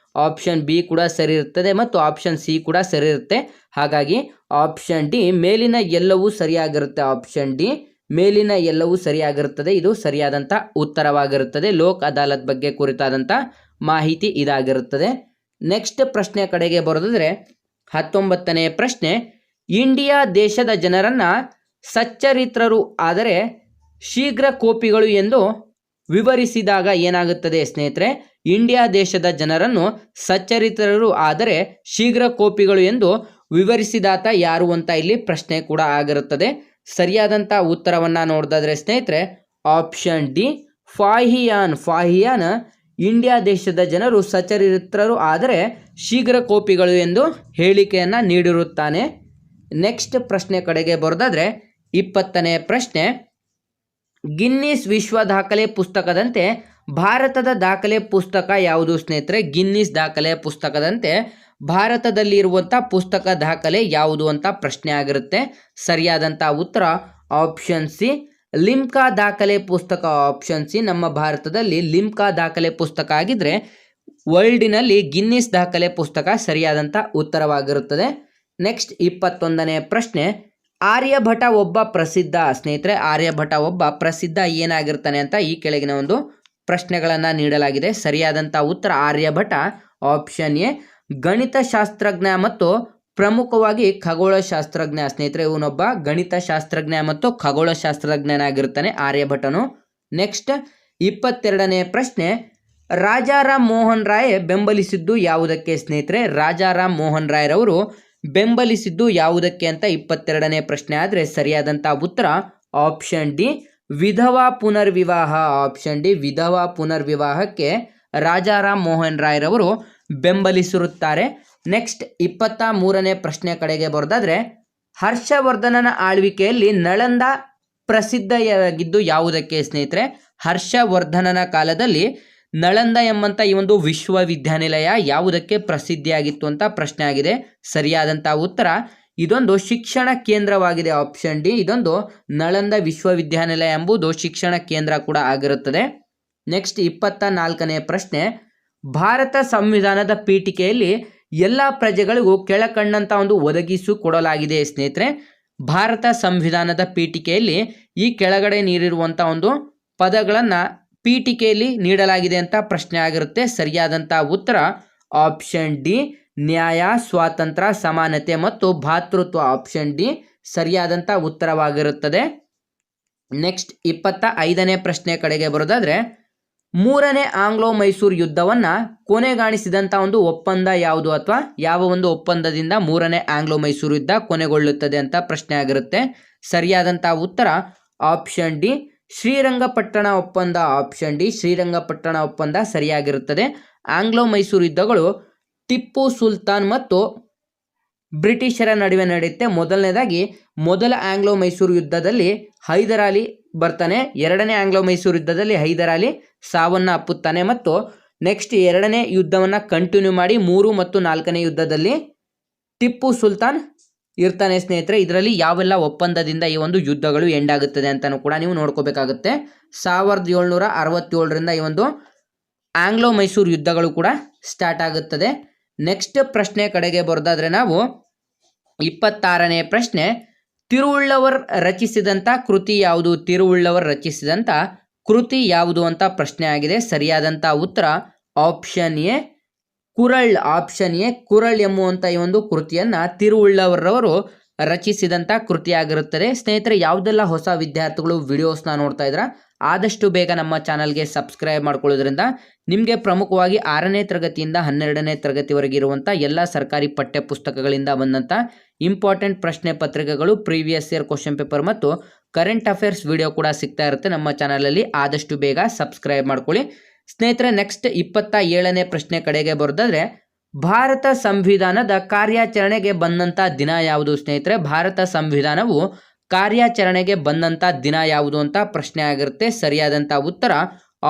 ಆಪ್ಷನ್ ಬಿ ಕೂಡ ಸರಿ ಇರುತ್ತದೆ ಮತ್ತು ಆಪ್ಷನ್ ಸಿ ಕೂಡ ಸರಿ ಇರುತ್ತೆ. ಹಾಗಾಗಿ ಆಪ್ಷನ್ ಡಿ ಮೇಲಿನ ಎಲ್ಲವೂ ಸರಿಯಾಗಿರುತ್ತೆ. ಆಪ್ಷನ್ ಡಿ ಮೇಲಿನ ಎಲ್ಲವೂ ಸರಿಯಾಗಿರುತ್ತದೆ. ಇದು ಸರಿಯಾದಂಥ ಉತ್ತರವಾಗಿರುತ್ತದೆ. ಲೋಕ್ ಅದಾಲತ್ ಬಗ್ಗೆ ಕುರಿತಾದಂಥ ಮಾಹಿತಿ ಇದಾಗಿರುತ್ತದೆ. ನೆಕ್ಸ್ಟ್ ಪ್ರಶ್ನೆ ಕಡೆಗೆ ಬರೋದಾದ್ರೆ 19ನೇ ಪ್ರಶ್ನೆ, ಇಂಡಿಯಾ ದೇಶದ ಜನರನ್ನ ಸಚ್ಚರಿತ್ರರು ಆದರೆ ಶೀಘ್ರ ಕೋಪಿಗಳು ಎಂದು ವಿವರಿಸಿದಾಗ ಏನಾಗುತ್ತದೆ ಸ್ನೇಹಿತರೆ? ಇಂಡಿಯಾ ದೇಶದ ಜನರನ್ನು ಸಚ್ಚರಿತ್ರರು ಆದರೆ ಶೀಘ್ರ ಕೋಪಿಗಳು ಎಂದು ವಿವರಿಸಿದಾತ ಯಾರು ಅಂತ ಇಲ್ಲಿ ಪ್ರಶ್ನೆ ಕೂಡ ಆಗಿರುತ್ತದೆ. ಸರಿಯಾದಂಥ ಉತ್ತರವನ್ನು ನೋಡಿದ್ರೆ ಸ್ನೇಹಿತರೆ ಆಪ್ಷನ್ ಡಿ ಫಾಹಿಯಾನ್ ಇಂಡಿಯಾ ದೇಶದ ಜನರು ಸಚ್ಚರಿತ್ರರು ಆದರೆ ಶೀಘ್ರ ಕೋಪಿಗಳು ಎಂದು ಹೇಳಿಕೆಯನ್ನು ನೀಡಿರುತ್ತಾನೆ. ನೆಕ್ಸ್ಟ್ ಪ್ರಶ್ನೆ ಕಡೆಗೆ ಬರೋದಾದ್ರೆ 20ನೇ ಪ್ರಶ್ನೆ, ಗಿನ್ನಿಸ್ ವಿಶ್ವ ದಾಖಲೆ ಪುಸ್ತಕದಂತೆ ಭಾರತದ ದಾಖಲೆ ಪುಸ್ತಕ ಯಾವುದು ಸ್ನೇಹಿತರೆ? ಗಿನ್ನಿಸ್ ದಾಖಲೆ ಪುಸ್ತಕದಂತೆ ಭಾರತದಲ್ಲಿ ಇರುವಂಥ ಪುಸ್ತಕ ದಾಖಲೆ ಯಾವುದು ಅಂತ ಪ್ರಶ್ನೆ ಆಗಿರುತ್ತೆ. ಸರಿಯಾದಂಥ ಉತ್ತರ ಆಪ್ಷನ್ ಸಿ ಲಿಮ್ಕಾ ದಾಖಲೆ ಪುಸ್ತಕ. ಆಪ್ಷನ್ ಸಿ ನಮ್ಮ ಭಾರತದಲ್ಲಿ ಲಿಮ್ಕಾ ದಾಖಲೆ ಪುಸ್ತಕ ಆಗಿದ್ರೆ ವರ್ಲ್ಡಿನಲ್ಲಿ ಗಿನ್ನಿಸ್ ದಾಖಲೆ ಪುಸ್ತಕ ಸರಿಯಾದಂಥ ಉತ್ತರವಾಗಿರುತ್ತದೆ. ನೆಕ್ಸ್ಟ್ 21ನೇ ಪ್ರಶ್ನೆ, ಆರ್ಯಭಟ ಒಬ್ಬ ಪ್ರಸಿದ್ಧ ಸ್ನೇಹಿತರೆ ಆರ್ಯಭಟ ಒಬ್ಬ ಪ್ರಸಿದ್ಧ ಏನಾಗಿರ್ತಾನೆ ಅಂತ ಈ ಕೆಳಗಿನ ಒಂದು ಪ್ರಶ್ನೆಗಳನ್ನು ನೀಡಲಾಗಿದೆ. ಸರಿಯಾದಂಥ ಉತ್ತರ ಆರ್ಯಭಟ ಆಪ್ಷನ್ ಎ ಗಣಿತಶಾಸ್ತ್ರಜ್ಞ ಮತ್ತು ಪ್ರಮುಖವಾಗಿ ಖಗೋಳಶಾಸ್ತ್ರಜ್ಞ. ಸ್ನೇಹಿತರೆ ಇವನೊಬ್ಬ ಗಣಿತಶಾಸ್ತ್ರಜ್ಞ ಮತ್ತು ಖಗೋಳಶಾಸ್ತ್ರಜ್ಞನಾಗಿರ್ತಾನೆ ಆರ್ಯಭಟನು. ನೆಕ್ಸ್ಟ್ 22ನೇ ಪ್ರಶ್ನೆ, ರಾಜಾರಾಮ್ ಮೋಹನ್ ರಾಯ್ ಬೆಂಬಲಿಸಿದ್ದು ಯಾವುದಕ್ಕೆ ಸ್ನೇಹಿತರೆ? ರಾಜಾರಾಮ್ ಮೋಹನ್ ರಾಯ್ರವರು ಬೆಂಬಲಿಸಿದ್ದು ಯಾವುದಕ್ಕೆ ಅಂತ 22ನೇ ಪ್ರಶ್ನೆ ಆದರೆ ಸರಿಯಾದಂಥ ಉತ್ತರ ಆಪ್ಷನ್ ಡಿ ವಿಧವಾ ಪುನರ್ವಿವಾಹ. ಆಪ್ಷನ್ ಡಿ ವಿಧವಾ ಪುನರ್ವಿವಾಹಕ್ಕೆ ರಾಜಾರಾಮ್ ಮೋಹನ್ ರಾಯ್ರವರು ಬೆಂಬಲಿಸಿರುತ್ತಾರೆ. ನೆಕ್ಸ್ಟ್ 23ನೇ ಪ್ರಶ್ನೆ ಕಡೆಗೆ ಬರೋದಾದ್ರೆ, ಹರ್ಷವರ್ಧನನ ಆಳ್ವಿಕೆಯಲ್ಲಿ ನಳಂದ ಪ್ರಸಿದ್ಧಿಯಾಗಿದ್ದು ಯಾವುದಕ್ಕೆ ಸ್ನೇಹಿತರೆ? ಹರ್ಷವರ್ಧನನ ಕಾಲದಲ್ಲಿ ನಳಂದ ಎಂಬಂಥ ಈ ಒಂದು ವಿಶ್ವವಿದ್ಯಾನಿಲಯ ಯಾವುದಕ್ಕೆ ಪ್ರಸಿದ್ಧಿಯಾಗಿತ್ತು ಅಂತ ಪ್ರಶ್ನೆ ಆಗಿದೆ. ಸರಿಯಾದಂಥ ಉತ್ತರ ಇದೊಂದು ಶಿಕ್ಷಣ ಕೇಂದ್ರವಾಗಿದೆ. ಆಪ್ಷನ್ ಡಿ ಇದೊಂದು ನಳಂದ ವಿಶ್ವವಿದ್ಯಾನಿಲಯ ಎಂಬುದು ಶಿಕ್ಷಣ ಕೇಂದ್ರ ಕೂಡ ಆಗಿರುತ್ತದೆ. ನೆಕ್ಸ್ಟ್ 24ನೇ ಪ್ರಶ್ನೆ, ಭಾರತ ಸಂವಿಧಾನದ ಪೀಠಿಕೆಯಲ್ಲಿ ಎಲ್ಲ ಪ್ರಜೆಗಳಿಗೂ ಕೆಳಕಂಡಂಥ ಒಂದು ಒದಗಿಸಿಕೊಡಲಾಗಿದೆ ಸ್ನೇಹಿತರೆ. ಭಾರತ ಸಂವಿಧಾನದ ಪೀಠಿಕೆಯಲ್ಲಿ ಈ ಕೆಳಗಡೆ ನೀಡಿರುವಂಥ ಒಂದು ಪದಗಳನ್ನು ಪೀಠಿಕೆಯಲ್ಲಿ ನೀಡಲಾಗಿದೆ ಅಂತ ಪ್ರಶ್ನೆ ಆಗಿರುತ್ತೆ. ಸರಿಯಾದಂಥ ಉತ್ತರ ಆಪ್ಷನ್ ಡಿ ನ್ಯಾಯ, ಸ್ವಾತಂತ್ರ್ಯ, ಸಮಾನತೆ ಮತ್ತು ಭಾತೃತ್ವ. ಆಪ್ಷನ್ ಡಿ ಸರಿಯಾದಂಥ ಉತ್ತರವಾಗಿರುತ್ತದೆ. ನೆಕ್ಸ್ಟ್ 25ನೇ ಪ್ರಶ್ನೆ ಕಡೆಗೆ ಬರೋದಾದ್ರೆ, ಮೂರನೇ ಆಂಗ್ಲೋ ಮೈಸೂರು ಯುದ್ಧವನ್ನು ಕೊನೆಗಾಣಿಸಿದಂಥ ಒಂದು ಒಪ್ಪಂದ ಯಾವುದು ಅಥವಾ ಯಾವ ಒಂದು ಒಪ್ಪಂದದಿಂದ ಮೂರನೇ ಆಂಗ್ಲೋ ಮೈಸೂರು ಯುದ್ಧ ಕೊನೆಗೊಳ್ಳುತ್ತದೆ ಅಂತ ಪ್ರಶ್ನೆ ಆಗಿರುತ್ತೆ. ಸರಿಯಾದಂಥ ಉತ್ತರ ಆಪ್ಷನ್ ಡಿ ಶ್ರೀರಂಗಪಟ್ಟಣ ಒಪ್ಪಂದ. ಆಪ್ಷನ್ ಡಿ ಶ್ರೀರಂಗಪಟ್ಟಣ ಒಪ್ಪಂದ ಸರಿಯಾಗಿರುತ್ತದೆ. ಆಂಗ್ಲೋ ಮೈಸೂರು ಯುದ್ಧಗಳು ಟಿಪ್ಪು ಸುಲ್ತಾನ್ ಮತ್ತು ಬ್ರಿಟಿಷರ ನಡುವೆ ನಡೆಯುತ್ತೆ. ಮೊದಲನೇದಾಗಿ ಮೊದಲ ಆಂಗ್ಲೋ ಮೈಸೂರು ಯುದ್ಧದಲ್ಲಿ ಹೈದರ್ ಅಲಿ ಬರ್ತಾನೆ. ಎರಡನೇ ಆಂಗ್ಲೋ ಮೈಸೂರು ಯುದ್ಧದಲ್ಲಿ ಹೈದರ್ ಅಲಿ ಸಾವನ್ನು ಅಪ್ಪುತ್ತಾನೆ ಮತ್ತು ನೆಕ್ಸ್ಟ್ ಎರಡನೇ ಯುದ್ಧವನ್ನು ಕಂಟಿನ್ಯೂ ಮಾಡಿ 3 ಮತ್ತು 4ನೇ ಯುದ್ಧದಲ್ಲಿ ಟಿಪ್ಪು ಸುಲ್ತಾನ್ ಇರ್ತಾನೆ ಸ್ನೇಹಿತರೆ. ಇದರಲ್ಲಿ ಯಾವೆಲ್ಲ ಒಪ್ಪಂದದಿಂದ ಈ ಒಂದು ಯುದ್ಧಗಳು ಎಂಡ್ ಆಗುತ್ತದೆ ಅಂತಲೂ ಕೂಡ ನೀವು ನೋಡ್ಕೋಬೇಕಾಗುತ್ತೆ. 1767ರಿಂದ ಈ ಒಂದು ಆಂಗ್ಲೋ ಮೈಸೂರು ಯುದ್ಧಗಳು ಕೂಡ ಸ್ಟಾರ್ಟ್ ಆಗುತ್ತದೆ. ನೆಕ್ಸ್ಟ್ ಪ್ರಶ್ನೆ ಕಡೆಗೆ ಬರೋದಾದ್ರೆ ನಾವು 26ನೇ ಪ್ರಶ್ನೆ, ತಿರುವುಳ್ಳವರ್ ರಚಿಸಿದಂಥ ಕೃತಿ ಯಾವುದು? ತಿರುವುಳ್ಳವರ್ ರಚಿಸಿದಂಥ ಕೃತಿ ಯಾವುದು ಅಂತ ಪ್ರಶ್ನೆ ಆಗಿದೆ. ಸರಿಯಾದಂಥ ಉತ್ತರ ಆಪ್ಷನ್ ಎ ಕುರಳ್. ಆಪ್ಷನ್ ಎ ಕುರಳ್ ಎಂಬುವಂಥ ಈ ಒಂದು ಕೃತಿಯನ್ನು ತಿರುವುಳ್ಳವರವರು ರಚಿಸಿದಂಥ ಕೃತಿಯಾಗಿರುತ್ತದೆ. ಸ್ನೇಹಿತರೆ, ಯಾವುದೆಲ್ಲ ಹೊಸ ವಿದ್ಯಾರ್ಥಿಗಳು ವಿಡಿಯೋಸ್ನ ನೋಡ್ತಾ ಇದ್ರ ಆದಷ್ಟು ಬೇಗ ನಮ್ಮ ಚಾನಲ್ಗೆ ಸಬ್ಸ್ಕ್ರೈಬ್ ಮಾಡ್ಕೊಳ್ಳೋದ್ರಿಂದ ನಿಮಗೆ ಪ್ರಮುಖವಾಗಿ 6ನೇ ತರಗತಿಯಿಂದ 12ನೇ ತರಗತಿವರೆಗೆ ಇರುವಂಥ ಎಲ್ಲ ಸರ್ಕಾರಿ ಪಠ್ಯ ಪುಸ್ತಕಗಳಿಂದ ಬಂದಂಥ ಇಂಪಾರ್ಟೆಂಟ್ ಪ್ರಶ್ನೆ ಪತ್ರಿಕೆಗಳು, ಪ್ರೀವಿಯಸ್ ಇಯರ್ ಕ್ವಶನ್ ಪೇಪರ್ ಮತ್ತು ಕರೆಂಟ್ ಅಫೇರ್ಸ್ ವಿಡಿಯೋ ಕೂಡ ಸಿಗ್ತಾ ಇರುತ್ತೆ ನಮ್ಮ ಚಾನಲಲ್ಲಿ. ಆದಷ್ಟು ಬೇಗ ಸಬ್ಸ್ಕ್ರೈಬ್ ಮಾಡ್ಕೊಳ್ಳಿ ಸ್ನೇಹಿತರೆ. ನೆಕ್ಸ್ಟ್ 27ನೇ ಪ್ರಶ್ನೆ ಕಡೆಗೆ ಬರೋದಾದ್ರೆ, ಭಾರತ ಸಂವಿಧಾನದ ಕಾರ್ಯಾಚರಣೆಗೆ ಬಂದಂಥ ದಿನ ಯಾವುದು ಸ್ನೇಹಿತರೆ? ಭಾರತ ಸಂವಿಧಾನವು ಕಾರ್ಯಾಚರಣೆಗೆ ಬಂದಂಥ ದಿನ ಯಾವುದು ಅಂತ ಪ್ರಶ್ನೆ ಆಗಿರುತ್ತೆ. ಸರಿಯಾದಂಥ ಉತ್ತರ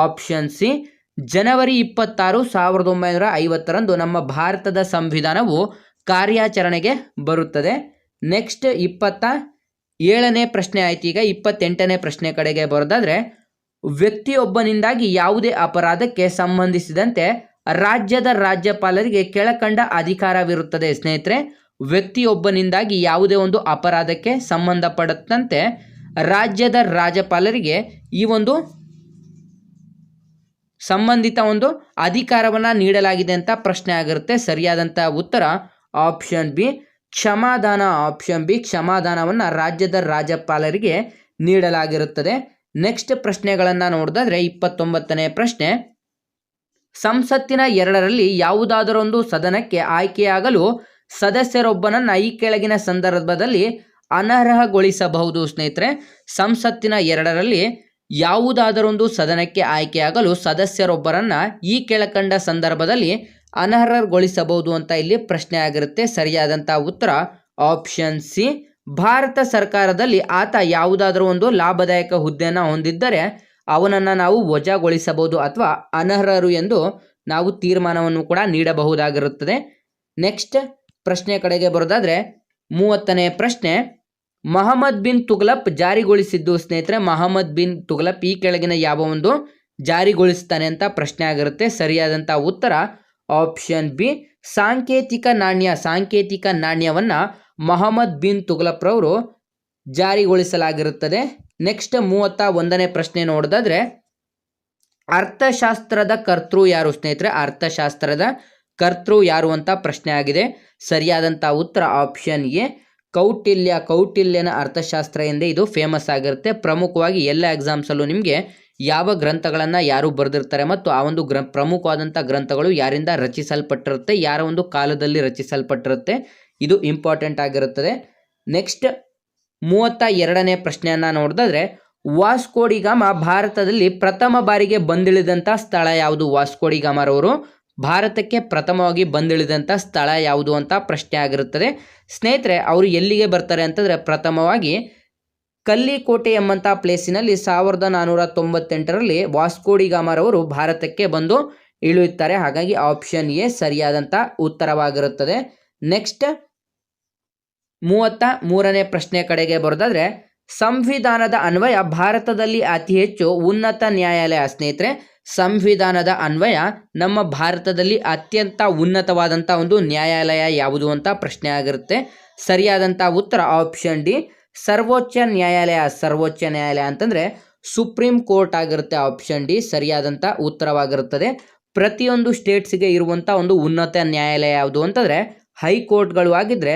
ಆಪ್ಷನ್ ಸಿ ಜನವರಿ 26, 1950ರಂದು ನಮ್ಮ ಭಾರತದ ಸಂವಿಧಾನವು ಕಾರ್ಯಾಚರಣೆಗೆ ಬರುತ್ತದೆ. ನೆಕ್ಸ್ಟ್ 27ನೇ ಪ್ರಶ್ನೆ ಆಯ್ತು. ಈಗ 28ನೇ ಪ್ರಶ್ನೆ ಕಡೆಗೆ ಬರೋದಾದ್ರೆ, ವ್ಯಕ್ತಿಯೊಬ್ಬನಿಂದಾಗಿ ಯಾವುದೇ ಅಪರಾಧಕ್ಕೆ ಸಂಬಂಧಿಸಿದಂತೆ ರಾಜ್ಯದ ರಾಜ್ಯಪಾಲರಿಗೆ ಕೆಳಕಂಡ ಅಧಿಕಾರವಿರುತ್ತದೆ ಸ್ನೇಹಿತರೆ. ವ್ಯಕ್ತಿಯೊಬ್ಬನಿಂದಾಗಿ ಯಾವುದೇ ಒಂದು ಅಪರಾಧಕ್ಕೆ ಸಂಬಂಧಪಟ್ಟಂತೆ ರಾಜ್ಯದ ರಾಜ್ಯಪಾಲರಿಗೆ ಈ ಒಂದು ಸಂಬಂಧಿತ ಒಂದು ಅಧಿಕಾರವನ್ನು ನೀಡಲಾಗಿದೆ ಅಂತ ಪ್ರಶ್ನೆ ಆಗಿರುತ್ತೆ. ಸರಿಯಾದಂಥ ಉತ್ತರ ಆಪ್ಷನ್ ಬಿ ಕ್ಷಮಾದಾನ. ಆಪ್ಷನ್ ಬಿ ಕ್ಷಮಾದಾನವನ್ನು ರಾಜ್ಯದ ರಾಜ್ಯಪಾಲರಿಗೆ ನೀಡಲಾಗಿರುತ್ತದೆ. ನೆಕ್ಸ್ಟ್ ಪ್ರಶ್ನೆಗಳನ್ನು ನೋಡಿದ್ರೆ 29ನೇ ಪ್ರಶ್ನೆ, ಸಂಸತ್ತಿನ 2ರಲ್ಲಿ ಯಾವುದಾದರೊಂದು ಸದನಕ್ಕೆ ಆಯ್ಕೆಯಾಗಲು ಸದಸ್ಯರೊಬ್ಬನನ್ನು ಈ ಕೆಳಗಿನ ಸಂದರ್ಭದಲ್ಲಿ ಅನರ್ಹಗೊಳಿಸಬಹುದು. ಸ್ನೇಹಿತರೆ, ಸಂಸತ್ತಿನ 2ರಲ್ಲಿ ಯಾವುದಾದರೊಂದು ಸದನಕ್ಕೆ ಆಯ್ಕೆಯಾಗಲು ಸದಸ್ಯರೊಬ್ಬರನ್ನ ಈ ಕೆಳಕಂಡ ಸಂದರ್ಭದಲ್ಲಿ ಅನರ್ಹಗೊಳಿಸಬಹುದು ಅಂತ ಇಲ್ಲಿ ಪ್ರಶ್ನೆ ಆಗಿರುತ್ತೆ. ಸರಿಯಾದಂಥ ಉತ್ತರ ಆಪ್ಷನ್ ಸಿ ಭಾರತ ಸರ್ಕಾರದಲ್ಲಿ ಆತ ಯಾವುದಾದ್ರೂ ಒಂದು ಲಾಭದಾಯಕ ಹುದ್ದೆಯನ್ನು ಹೊಂದಿದ್ದರೆ ಅವನನ್ನು ನಾವು ವಜಾಗೊಳಿಸಬಹುದು ಅಥವಾ ಅನರ್ಹರು ಎಂದು ನಾವು ತೀರ್ಮಾನವನ್ನು ಕೂಡ ನೀಡಬಹುದಾಗಿರುತ್ತದೆ. ನೆಕ್ಸ್ಟ್ ಪ್ರಶ್ನೆ ಕಡೆಗೆ ಬರೋದಾದ್ರೆ 30ನೇ ಪ್ರಶ್ನೆ, ಮೊಹಮ್ಮದ್ ಬಿನ್ ತುಘಲಕ್ ಜಾರಿಗೊಳಿಸಿದ್ದು. ಸ್ನೇಹಿತರೆ, ಮೊಹಮ್ಮದ್ ಬಿನ್ ತುಘಲಕ್ ಈ ಕೆಳಗಿನ ಯಾವ ಒಂದು ಜಾರಿಗೊಳಿಸ್ತಾನೆ ಅಂತ ಪ್ರಶ್ನೆ ಆಗಿರುತ್ತೆ. ಸರಿಯಾದಂಥ ಉತ್ತರ ಆಪ್ಷನ್ ಬಿ ಸಾಂಕೇತಿಕ ನಾಣ್ಯ. ಸಾಂಕೇತಿಕ ನಾಣ್ಯವನ್ನು ಮೊಹಮ್ಮದ್ ಬಿನ್ ತುಘಲಕ್ ರವರು ಜಾರಿಗೊಳಿಸಲಾಗಿರುತ್ತದೆ. ನೆಕ್ಸ್ಟ್ 31ನೇ ಪ್ರಶ್ನೆ ನೋಡೋದಾದ್ರೆ ಅರ್ಥಶಾಸ್ತ್ರದ ಕರ್ತೃ ಯಾರು. ಸ್ನೇಹಿತರೆ, ಅರ್ಥಶಾಸ್ತ್ರದ ಕರ್ತೃ ಯಾರು ಅಂತ ಪ್ರಶ್ನೆ ಆಗಿದೆ. ಸರಿಯಾದಂಥ ಉತ್ತರ ಆಪ್ಷನ್ ಎ ಕೌಟಿಲ್ಯ. ಕೌಟಿಲ್ಯನ ಅರ್ಥಶಾಸ್ತ್ರ ಎಂದೇ ಇದು ಫೇಮಸ್ ಆಗಿರುತ್ತೆ. ಪ್ರಮುಖವಾಗಿ ಎಲ್ಲ ಎಕ್ಸಾಮ್ಸಲ್ಲೂ ನಿಮಗೆ ಯಾವ ಗ್ರಂಥಗಳನ್ನು ಯಾರು ಬರೆದಿರ್ತಾರೆ ಮತ್ತು ಆ ಒಂದು ಪ್ರಮುಖವಾದಂಥ ಗ್ರಂಥಗಳು ಯಾರಿಂದ ರಚಿಸಲ್ಪಟ್ಟಿರುತ್ತೆ, ಯಾರ ಒಂದು ಕಾಲದಲ್ಲಿ ರಚಿಸಲ್ಪಟ್ಟಿರುತ್ತೆ, ಇದು ಇಂಪಾರ್ಟೆಂಟ್ ಆಗಿರುತ್ತದೆ. ನೆಕ್ಸ್ಟ್ 32ನೇ ಪ್ರಶ್ನೆಯನ್ನು ನೋಡಿದ್ರೆ ವಾಸ್ಕೋ ಡಿ ಗಾಮ ಭಾರತದಲ್ಲಿ ಪ್ರಥಮ ಬಾರಿಗೆ ಬಂದಿಳಿದಂಥ ಸ್ಥಳ ಯಾವುದು. ವಾಸ್ಕೋ ಡಿ ಗಾಮರವರು ಭಾರತಕ್ಕೆ ಪ್ರಥಮವಾಗಿ ಬಂದಿಳಿದಂಥ ಸ್ಥಳ ಯಾವುದು ಅಂತ ಪ್ರಶ್ನೆ ಆಗಿರುತ್ತದೆ. ಸ್ನೇಹಿತರೆ, ಅವರು ಎಲ್ಲಿಗೆ ಬರ್ತಾರೆ ಅಂತಂದರೆ ಪ್ರಥಮವಾಗಿ ಕಲ್ಲಿಕೋಟೆ ಎಂಬಂಥ ಪ್ಲೇಸಿನಲ್ಲಿ 1498ರಲ್ಲಿ ವಾಸ್ಕೋ ಡಿ ಗಾಮರವರು ಭಾರತಕ್ಕೆ ಬಂದು ಇಳಿಯುತ್ತಾರೆ. ಹಾಗಾಗಿ ಆಪ್ಷನ್ ಎ ಸರಿಯಾದಂಥ ಉತ್ತರವಾಗಿರುತ್ತದೆ. ನೆಕ್ಸ್ಟ್ 33ನೇ ಪ್ರಶ್ನೆ ಕಡೆಗೆ ಬರೋದಾದ್ರೆ ಸಂವಿಧಾನದ ಅನ್ವಯ ಭಾರತದಲ್ಲಿ ಅತಿ ಹೆಚ್ಚು ಉನ್ನತ ನ್ಯಾಯಾಲಯ. ಸ್ನೇಹಿತರೆ, ಸಂವಿಧಾನದ ಅನ್ವಯ ನಮ್ಮ ಭಾರತದಲ್ಲಿ ಅತ್ಯಂತ ಉನ್ನತವಾದಂಥ ಒಂದು ನ್ಯಾಯಾಲಯ ಯಾವುದು ಅಂತ ಪ್ರಶ್ನೆ ಆಗಿರುತ್ತೆ. ಸರಿಯಾದಂಥ ಉತ್ತರ ಆಪ್ಷನ್ ಡಿ ಸರ್ವೋಚ್ಚ ನ್ಯಾಯಾಲಯ. ಸರ್ವೋಚ್ಚ ನ್ಯಾಯಾಲಯ ಅಂತಂದರೆ ಸುಪ್ರೀಂ ಕೋರ್ಟ್ ಆಗಿರುತ್ತೆ. ಆಪ್ಷನ್ ಡಿ ಸರಿಯಾದಂಥ ಉತ್ತರವಾಗಿರುತ್ತದೆ. ಪ್ರತಿಯೊಂದು ಸ್ಟೇಟ್ಸ್ಗೆ ಇರುವಂಥ ಒಂದು ಉನ್ನತ ನ್ಯಾಯಾಲಯ ಯಾವುದು ಅಂತಂದರೆ ಹೈಕೋರ್ಟ್ಗಳು ಆಗಿದ್ದರೆ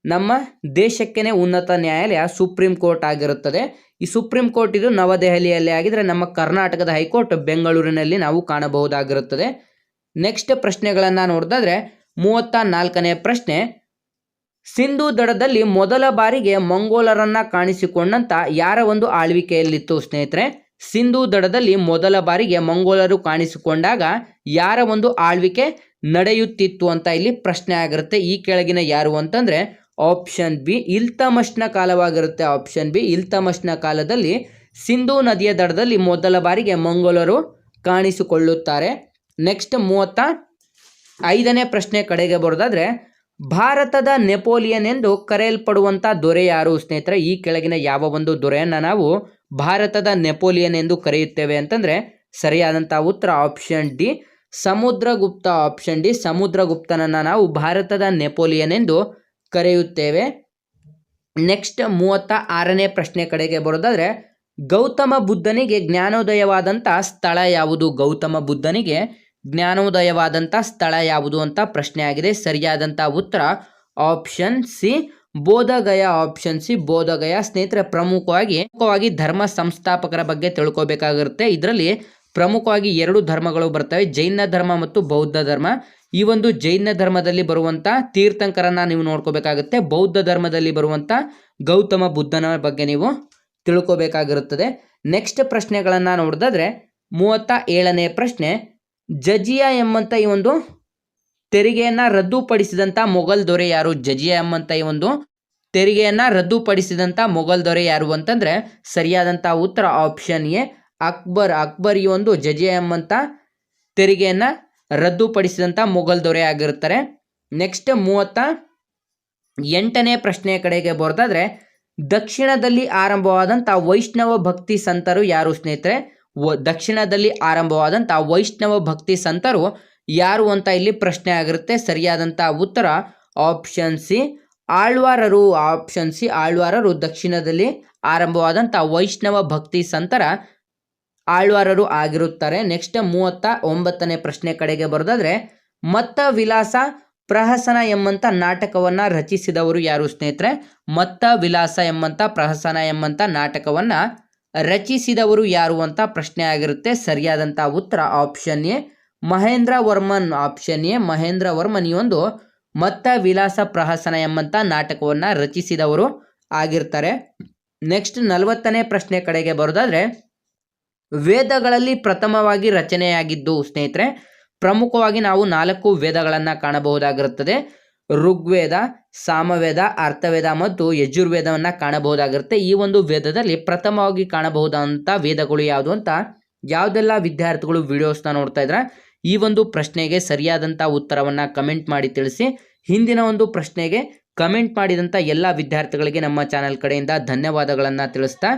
ನಮ್ಮ ದೇಶಕ್ಕೇ ಉನ್ನತ ನ್ಯಾಯಾಲಯ ಸುಪ್ರೀಂ ಕೋರ್ಟ್ ಆಗಿರುತ್ತದೆ. ಈ ಸುಪ್ರೀಂ ಕೋರ್ಟ್ ಇದು ನವದೆಹಲಿಯಲ್ಲಿ ಆಗಿದ್ರೆ ನಮ್ಮ ಕರ್ನಾಟಕದ ಹೈಕೋರ್ಟ್ ಬೆಂಗಳೂರಿನಲ್ಲಿ ನಾವು ಕಾಣಬಹುದಾಗಿರುತ್ತದೆ. ನೆಕ್ಸ್ಟ್ ಪ್ರಶ್ನೆಗಳನ್ನು ನೋಡಿದ್ರೆ 34ನೇ ಪ್ರಶ್ನೆ, ಸಿಂಧೂ ದಡದಲ್ಲಿ ಮೊದಲ ಬಾರಿಗೆ ಮಂಗೋಲರನ್ನ ಕಾಣಿಸಿಕೊಂಡಂತ ಯಾರ ಒಂದು ಆಳ್ವಿಕೆಯಲ್ಲಿತ್ತು. ಸ್ನೇಹಿತರೆ, ಸಿಂಧೂ ದಡದಲ್ಲಿ ಮೊದಲ ಬಾರಿಗೆ ಮಂಗೋಲರು ಕಾಣಿಸಿಕೊಂಡಾಗ ಯಾರ ಒಂದು ಆಳ್ವಿಕೆ ನಡೆಯುತ್ತಿತ್ತು ಅಂತ ಇಲ್ಲಿ ಪ್ರಶ್ನೆ ಆಗಿರುತ್ತೆ. ಈ ಕೆಳಗಿನ ಯಾರು ಅಂತಂದ್ರೆ ಆಪ್ಷನ್ ಬಿ ಇಲ್ತಮಶ್ನ ಕಾಲವಾಗಿರುತ್ತೆ. ಆಪ್ಷನ್ ಬಿ ಇಲ್ತಮಶ್ನ ಕಾಲದಲ್ಲಿ ಸಿಂಧೂ ನದಿಯ ದಡದಲ್ಲಿ ಮೊದಲ ಬಾರಿಗೆ ಮಂಗೋಲರು ಕಾಣಿಸಿಕೊಳ್ಳುತ್ತಾರೆ. ನೆಕ್ಸ್ಟ್ 35ನೇ ಪ್ರಶ್ನೆ ಕಡೆಗೆ ಬರೋದಾದ್ರೆ ಭಾರತದ ನೆಪೋಲಿಯನ್ ಎಂದು ಕರೆಯಲ್ಪಡುವಂಥ ದೊರೆ ಯಾರು. ಸ್ನೇಹಿತರೆ, ಈ ಕೆಳಗಿನ ಯಾವ ಒಂದು ದೊರೆಯನ್ನು ನಾವು ಭಾರತದ ನೆಪೋಲಿಯನ್ ಎಂದು ಕರೆಯುತ್ತೇವೆ ಅಂತಂದರೆ ಸರಿಯಾದಂಥ ಉತ್ತರ option D Samudragupta. Option D ಸಮುದ್ರಗುಪ್ತನನ್ನು ನಾವು ಭಾರತದ ನೆಪೋಲಿಯನ್ ಎಂದು ಕರೆಯುತ್ತೇವೆ. ನೆಕ್ಸ್ಟ್ 36ನೇ ಪ್ರಶ್ನೆ ಕಡೆಗೆ ಬರೋದಾದ್ರೆ ಗೌತಮ ಬುದ್ಧನಿಗೆ ಜ್ಞಾನೋದಯವಾದಂಥ ಸ್ಥಳ ಯಾವುದು. ಗೌತಮ ಬುದ್ಧನಿಗೆ ಜ್ಞಾನೋದಯವಾದಂಥ ಸ್ಥಳ ಯಾವುದು ಅಂತ ಪ್ರಶ್ನೆ ಆಗಿದೆ. ಸರಿಯಾದಂಥ ಉತ್ತರ option C Bodh Gaya. Option C Bodh Gaya. ಸ್ನೇಹಿತರೆ, ಪ್ರಮುಖವಾಗಿ ಧರ್ಮ ಸಂಸ್ಥಾಪಕರ ಬಗ್ಗೆ ತಿಳ್ಕೊಬೇಕಾಗಿರುತ್ತೆ. ಇದರಲ್ಲಿ ಪ್ರಮುಖವಾಗಿ 2 ಧರ್ಮಗಳು ಬರ್ತವೆ, ಜೈನ ಧರ್ಮ ಮತ್ತು ಬೌದ್ಧ ಧರ್ಮ. ಈ ಒಂದು ಜೈನ ಧರ್ಮದಲ್ಲಿ ಬರುವಂಥ ತೀರ್ಥಂಕರನ್ನ ನೀವು ನೋಡ್ಕೋಬೇಕಾಗುತ್ತೆ. ಬೌದ್ಧ ಧರ್ಮದಲ್ಲಿ ಬರುವಂಥ ಗೌತಮ ಬುದ್ಧನ ಬಗ್ಗೆ ನೀವು ತಿಳ್ಕೊಬೇಕಾಗಿರುತ್ತದೆ. ನೆಕ್ಸ್ಟ್ ಪ್ರಶ್ನೆಗಳನ್ನು ನೋಡಿದ್ರೆ 37ನೇ ಪ್ರಶ್ನೆ, ಜಜಿಯಾ ಎಂಬಂಥ ಈ ಒಂದು ತೆರಿಗೆಯನ್ನು ರದ್ದುಪಡಿಸಿದಂಥ ಮೊಘಲ್ ದೊರೆ ಯಾರು. ಜಜಿಯಾ ಎಂಬಂಥ ಈ ಒಂದು ತೆರಿಗೆಯನ್ನು ರದ್ದುಪಡಿಸಿದಂಥ ಮೊಘಲ್ ದೊರೆ ಯಾರು ಅಂತಂದರೆ ಸರಿಯಾದಂಥ ಉತ್ತರ ಆಪ್ಷನ್ ಎ ಅಕ್ಬರ್. ಅಕ್ಬರ್ ಈ ಒಂದು ಜಜಿಯಾ ಎಂಬಂಥ ತೆರಿಗೆಯನ್ನು ರದ್ದುಪಡಿಸಿದಂಥ ಮೊಘಲ್ ದೊರೆ ಆಗಿರುತ್ತಾರೆ. ನೆಕ್ಸ್ಟ್ 38ನೇ ಪ್ರಶ್ನೆ ಕಡೆಗೆ ಬರೋದಾದ್ರೆ ದಕ್ಷಿಣದಲ್ಲಿ ಆರಂಭವಾದಂಥ ವೈಷ್ಣವ ಭಕ್ತಿ ಸಂತರು ಯಾರು. ಸ್ನೇಹಿತರೆ, ದಕ್ಷಿಣದಲ್ಲಿ ಆರಂಭವಾದಂಥ ವೈಷ್ಣವ ಭಕ್ತಿ ಸಂತರು ಯಾರು ಅಂತ ಇಲ್ಲಿ ಪ್ರಶ್ನೆ ಆಗಿರುತ್ತೆ. ಸರಿಯಾದಂಥ ಉತ್ತರ ಆಪ್ಷನ್ ಸಿ ಆಳ್ವಾರರು. ಆಪ್ಷನ್ ಸಿ ಆಳ್ವಾರರು ದಕ್ಷಿಣದಲ್ಲಿ ಆರಂಭವಾದಂಥ ವೈಷ್ಣವ ಭಕ್ತಿ ಸಂತರ ಆಳ್ವಾರರು ಆಗಿರುತ್ತಾರೆ. ನೆಕ್ಸ್ಟ್ 39ನೇ ಪ್ರಶ್ನೆ ಕಡೆಗೆ ಬರೋದಾದ್ರೆ ಮತ್ತ ವಿಲಾಸ ಪ್ರಹಸನ ಎಂಬಂತ ನಾಟಕವನ್ನ ರಚಿಸಿದವರು ಯಾರು ಸ್ನೇಹಿತರೆ? ಮತ್ತ ವಿಲಾಸ ಎಂಬಂತ ಪ್ರಹಸನ ಎಂಬಂತ ನಾಟಕವನ್ನ ರಚಿಸಿದವರು ಯಾರು ಅಂತ ಪ್ರಶ್ನೆ ಆಗಿರುತ್ತೆ. ಸರಿಯಾದಂತ ಉತ್ತರ option A Mahendra Varman. Option A Mahendra Varman ಈ ಒಂದು ಮತ್ತ ವಿಲಾಸ ಪ್ರಹಸನ ಎಂಬಂತ ನಾಟಕವನ್ನ ರಚಿಸಿದವರು ಆಗಿರ್ತಾರೆ. ನೆಕ್ಸ್ಟ್ 40ನೇ ಪ್ರಶ್ನೆ ಕಡೆಗೆ ಬರೋದಾದ್ರೆ ವೇದಗಳಲ್ಲಿ ಪ್ರಥಮವಾಗಿ ರಚನೆಯಾಗಿದ್ದು ಸ್ನೇಹಿತರೆ, ಪ್ರಮುಖವಾಗಿ ನಾವು 4 ವೇದಗಳನ್ನ ಕಾಣಬಹುದಾಗಿರುತ್ತದೆ. ಋಗ್ವೇದ, ಸಾಮವೇದ, ಅರ್ಥವೇದ ಮತ್ತು ಯಜುರ್ವೇದವನ್ನ ಕಾಣಬಹುದಾಗಿರುತ್ತೆ. ಈ ಒಂದು ವೇದದಲ್ಲಿ ಪ್ರಥಮವಾಗಿ ಕಾಣಬಹುದಾದಂಥ ವೇದಗಳು ಯಾವುದು ಅಂತ ಯಾವುದೆಲ್ಲ ವಿದ್ಯಾರ್ಥಿಗಳು ವಿಡಿಯೋಸ್ನ ನೋಡ್ತಾ ಇದ್ರೆ ಈ ಒಂದು ಪ್ರಶ್ನೆಗೆ ಸರಿಯಾದಂಥ ಉತ್ತರವನ್ನ ಕಮೆಂಟ್ ಮಾಡಿ ತಿಳಿಸಿ. ಹಿಂದಿನ ಒಂದು ಪ್ರಶ್ನೆಗೆ ಕಮೆಂಟ್ ಮಾಡಿದಂಥ ಎಲ್ಲ ವಿದ್ಯಾರ್ಥಿಗಳಿಗೆ ನಮ್ಮ ಚಾನೆಲ್ ಕಡೆಯಿಂದ ಧನ್ಯವಾದಗಳನ್ನು ತಿಳಿಸ್ತಾ,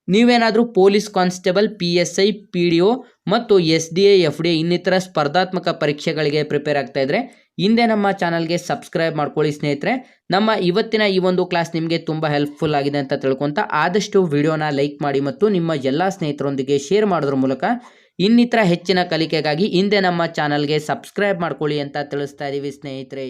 ನೀವೇನಾದರೂ ಪೊಲೀಸ್ ಕಾನ್ಸ್ಟೇಬಲ್, PSI, PDO ಮತ್ತು SDA, FDA ಇನ್ನಿತರ ಸ್ಪರ್ಧಾತ್ಮಕ ಪರೀಕ್ಷೆಗಳಿಗೆ ಪ್ರಿಪೇರ್ ಆಗ್ತಾ ಇದ್ರೆ ಹಿಂದೆ ನಮ್ಮ ಚಾನಲ್ಗೆ ಸಬ್ಸ್ಕ್ರೈಬ್ ಮಾಡ್ಕೊಳ್ಳಿ ಸ್ನೇಹಿತರೆ. ನಮ್ಮ ಇವತ್ತಿನ ಈ ಒಂದು ಕ್ಲಾಸ್ ನಿಮಗೆ ತುಂಬ ಹೆಲ್ಪ್ಫುಲ್ ಆಗಿದೆ ಅಂತ ತಿಳ್ಕೊಂತ ಆದಷ್ಟು ವಿಡಿಯೋನ ಲೈಕ್ ಮಾಡಿ ಮತ್ತು ನಿಮ್ಮ ಎಲ್ಲ ಸ್ನೇಹಿತರೊಂದಿಗೆ ಶೇರ್ ಮಾಡೋದ್ರ ಮೂಲಕ ಇನ್ನಿತರ ಹೆಚ್ಚಿನ ಕಲಿಕೆಗಾಗಿ ಹಿಂದೆ ನಮ್ಮ ಚಾನಲ್ಗೆ ಸಬ್ಸ್ಕ್ರೈಬ್ ಮಾಡ್ಕೊಳ್ಳಿ ಅಂತ ತಿಳಿಸ್ತಾ ಇದ್ದೀವಿ ಸ್ನೇಹಿತರೆ.